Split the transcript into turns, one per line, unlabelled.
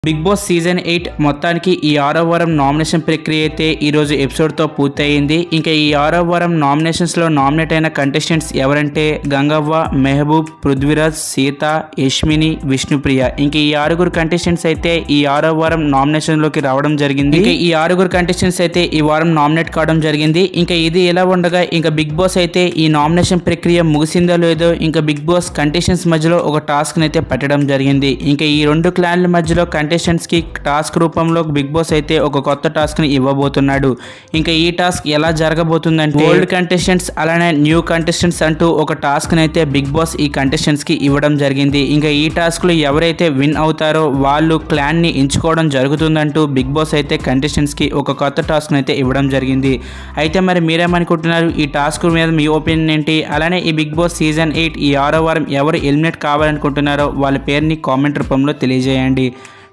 Big boss season 8 మొత్తానికి ఈ 6వ వారం నామినేషన్ ప్రక్రియ అయితే ఈరోజు ఎపిసోడ్తో పూర్తయింది. ఇంకా ఈ 6వ వారం నామినేషన్స్లో నామినేట్ అయిన కంటెస్టెంట్స్ ఎవరంటే గంగవ్వ, మెహబూబ్, పృథ్వీరాజ్, సీత, యష్మిని, విష్ణుప్రియ. ఇంకా ఈ 6గురు కంటెస్టెంట్స్ అయితే ఈ 6వ వారం నామినేషన్లోకి రావడం జరిగింది. ఇంకా ఈ 6గురు కంటెస్టెంట్స్ అయితే ఈ వారం నామినేట్ కావడం జరిగింది. ఇంకా ఇది ఎలా ఉండగా ఇంకా బిగ్ బాస్ అయితే ఈ నామినేషన్ ప్రక్రియ ముగిసిందో లేదో ఇంకా బిగ్ బాస్ కంటెస్టెంట్స్ మధ్యలో ఒక టాస్క్ అయితే పెట్టడం జరిగింది. ఇంకా ఈ రెండు క్లాన్ల మధ్యలో కంటెస్టెంట్స్ కి టాస్క్ రూపంలో బిగ్ బాస్ అయితే ఒక కొత్త టాస్క్ ని ఇవ్వబోతున్నాడు. ఇంకా ఈ టాస్క్ ఎలా జరగబోతుందంటే ఓల్డ్ కంటెస్టెంట్స్ అలానే న్యూ కంటెస్టెంట్స్ అంటూ ఒక టాస్క్ ని అయితే బిగ్ బాస్ ఈ కంటెస్టెంట్స్ కి ఇవ్వడం జరిగింది. ఇంకా ఈ టాస్క్ లో ఎవరైతే విన్ అవుతారో వాళ్ళు క్లాన్ ని ఎంచుకోవడం జరుగుతుందంటూ బిగ్ బాస్ అయితే కంటెస్టెంట్స్ కి ఒక కొత్త టాస్క్ అయితే ఇవ్వడం జరిగింది. అయితే మరి మీరేమనుకుంటున్నారు? ఈ టాస్క్ మీద మీ ఒపీనియన్ ఏంటి? అలానే ఈ బిగ్ బాస్ సీజన్ 8 ఈ 6వ వారం ఎవరు ఎలిమినేట్ కావాలనుకుంటున్నారో వాళ్ళ పేరుని కామెంట్ రూపంలో తెలియజేయండి.